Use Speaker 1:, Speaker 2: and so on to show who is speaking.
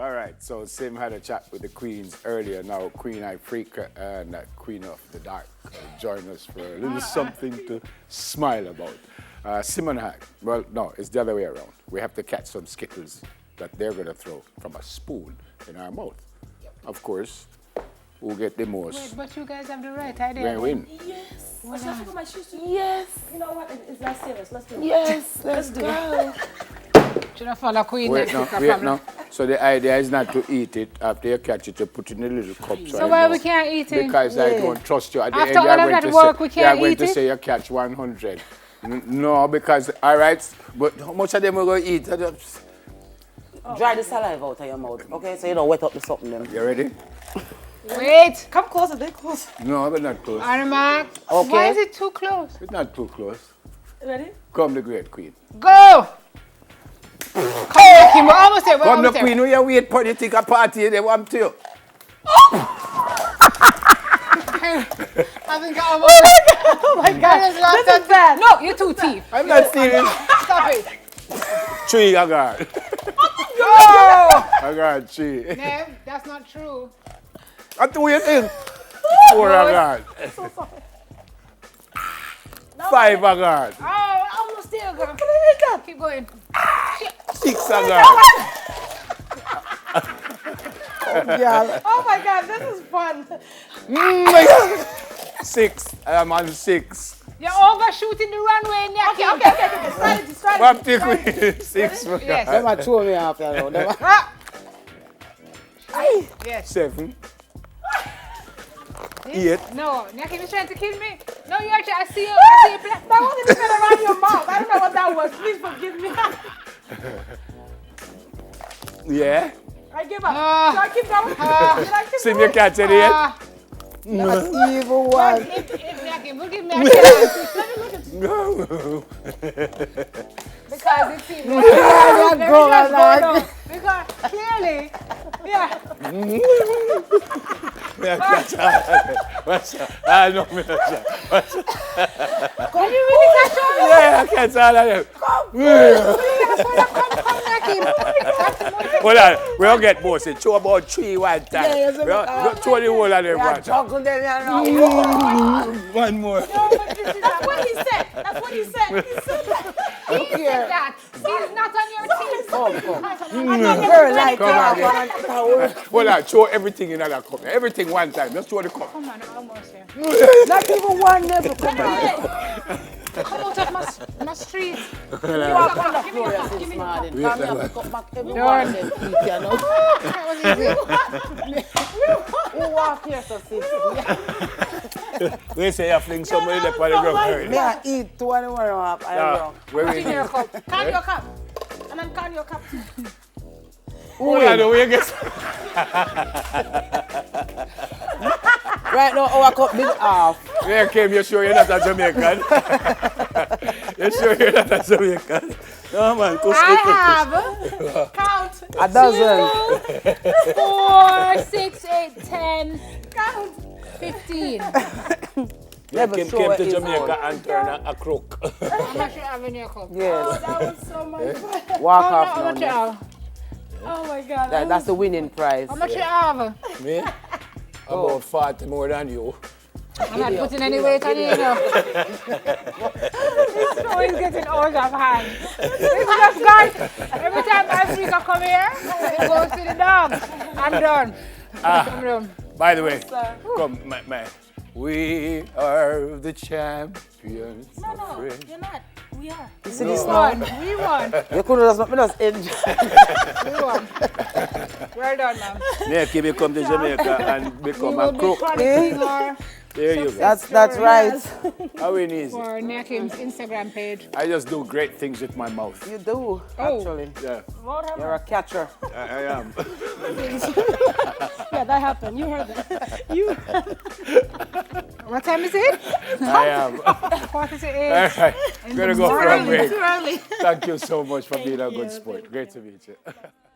Speaker 1: All right, so Sim had a chat with the queens earlier. Now, Queen Ifrika and Queen of the Dark join us for a little something to smile about. Sim and I, well, no, it's the other way around. We have to catch some Skittles that they're going to throw from a spoon in our mouth. Of course, who get the most?
Speaker 2: Wait, but you guys have the right idea.
Speaker 1: We win.
Speaker 3: Yes. Well, should I forget my shoes too? Yes. You know what? It's not serious. Let's do it.
Speaker 4: Yes, let's go.
Speaker 2: Should I follow Queen?
Speaker 1: Wait now. So the idea is not to eat it. After you catch it, you put it in a little cup.
Speaker 2: So why we can't eat it?
Speaker 1: Because I don't trust you. At the
Speaker 2: After
Speaker 1: end,
Speaker 2: all of that work, we can't
Speaker 1: you're
Speaker 2: eat
Speaker 1: going to
Speaker 2: it?
Speaker 1: say you catch 100. No, because, all right, but how much of them are going to eat?
Speaker 4: Dry the saliva out of your mouth, okay? So you don't wet up the something then.
Speaker 1: You ready?
Speaker 2: Wait.
Speaker 3: Come closer, bit close.
Speaker 1: No, but not close.
Speaker 2: Arma,
Speaker 4: Okay.
Speaker 2: why is it too close?
Speaker 1: It's not too close.
Speaker 3: Ready?
Speaker 1: Come the great queen.
Speaker 2: Go! Come, Kim, we're almost there.
Speaker 1: Come the queen, who you wait for the take a party, they want to.
Speaker 2: I think I almost.
Speaker 3: Oh my God.
Speaker 2: This is
Speaker 3: bad.
Speaker 2: No, you're too deep.
Speaker 1: I'm not serious.
Speaker 2: Stop it.
Speaker 1: 3, I got.
Speaker 2: Go!
Speaker 1: I got 3.
Speaker 2: No, that's not true.
Speaker 1: I do you think? 4, I got.
Speaker 3: So sorry.
Speaker 1: 5, I got.
Speaker 2: Oh, almost there, girl. Keep going.
Speaker 1: 6, I got.
Speaker 3: Oh my God, this is fun.
Speaker 1: 6, I'm on 6.
Speaker 2: You're overshooting the runway, Nyaki.
Speaker 3: Okay. Strategy.
Speaker 1: What the queen? 6, I
Speaker 2: Yes.
Speaker 1: got.
Speaker 4: They might throw me off there now.
Speaker 2: Yes.
Speaker 1: 7. 8.
Speaker 2: No, Nyaki was trying to kill me. No, you're trying. I see you. I see you.
Speaker 3: That wasn't even around your mouth. I don't know what that was. Please forgive me.
Speaker 1: Yeah.
Speaker 3: I give up. Should I keep going? Did I keep
Speaker 1: See
Speaker 3: going?
Speaker 1: me catch it yet?
Speaker 4: Not evil one.
Speaker 2: If Nyaki will give me a chance.
Speaker 1: No.
Speaker 2: Because it's even.
Speaker 4: That girl I like.
Speaker 2: Because clearly, yeah.
Speaker 1: What's that? I know me.
Speaker 2: Can you really catch on?
Speaker 1: Yeah, I catch all of them.
Speaker 2: Come, Nyaki.
Speaker 1: Hold on, we'll get more. Say, throw about 3 one time.
Speaker 4: Yeah,
Speaker 1: We'll throw the whole of them one time.
Speaker 4: Chuckle them, you know.
Speaker 1: One more.
Speaker 3: That's what he said. That's what he said. He said that.
Speaker 2: He said that. He's not on your team.
Speaker 4: Girl like
Speaker 1: Come on,
Speaker 4: that.
Speaker 1: Hold on, throw everything in that cup. Everything one time. Just throw the cup.
Speaker 2: Come on, almost here.
Speaker 4: Not even one nipple. Come on.
Speaker 2: Come out of my street.
Speaker 4: You walk on the floor this morning. Come here, pick up back every one of them feet, you know.
Speaker 2: That was easy.
Speaker 4: Who walk here so sit?
Speaker 1: We say you fling somebody there for the ground.
Speaker 4: Me I eat 21 off. I am wrong.
Speaker 1: Where we
Speaker 2: Clean your cup.
Speaker 3: Count your cup. And then count your cup.
Speaker 1: Hold on, the way you get.
Speaker 4: Right now, our cup big half.
Speaker 1: Where came you sure you're not a Jamaican? You sure you're not a Jamaican? No, man.
Speaker 2: I have
Speaker 3: Count.
Speaker 4: A dozen.
Speaker 2: 4, 6, 8, 10,
Speaker 3: Count.
Speaker 2: 15.
Speaker 1: You
Speaker 4: Never
Speaker 1: came
Speaker 4: show it
Speaker 1: to
Speaker 4: is
Speaker 1: Jamaica and turn a crook.
Speaker 2: How much you have in your cup?
Speaker 3: Oh,
Speaker 4: Yes.
Speaker 3: that was so much fun.
Speaker 4: Walk
Speaker 2: How
Speaker 4: off
Speaker 2: much you
Speaker 4: now.
Speaker 2: have?
Speaker 3: Oh my God.
Speaker 4: That's the winning prize.
Speaker 2: How much you have?
Speaker 1: Me? About 40 more than you.
Speaker 2: I'm not putting any weight on you, you know. This show is getting out of hand. It's just gone. Every time Africa come here, it goes to the dog. I'm done. I'm done.
Speaker 1: By the way, come, my. We are the champions.
Speaker 3: No,
Speaker 1: my friend.
Speaker 3: you're not. We are.
Speaker 4: You see
Speaker 2: We
Speaker 4: this
Speaker 2: won.
Speaker 4: now?
Speaker 2: We won.
Speaker 4: You couldn't just enjoy.
Speaker 2: We won. Well done, ma'am.
Speaker 1: Make you become the Jamaica and
Speaker 2: We
Speaker 1: become
Speaker 2: will
Speaker 1: a
Speaker 2: be
Speaker 1: crook.
Speaker 2: chronicling our
Speaker 1: There you go.
Speaker 4: That's right.
Speaker 1: How it is.
Speaker 2: for Nakim's Instagram page.
Speaker 1: I just do great things with my mouth.
Speaker 4: You do,
Speaker 2: Oh.
Speaker 4: actually.
Speaker 1: Yeah,
Speaker 4: You're a catcher.
Speaker 1: I am.
Speaker 3: Yeah, that happened. You heard that. You.
Speaker 2: What time is it?
Speaker 1: I am.
Speaker 2: 40 to
Speaker 1: All
Speaker 2: 8.
Speaker 1: right, gonna go for a break.
Speaker 3: Too early.
Speaker 1: Thank you so much for being a good sport. Great to meet you.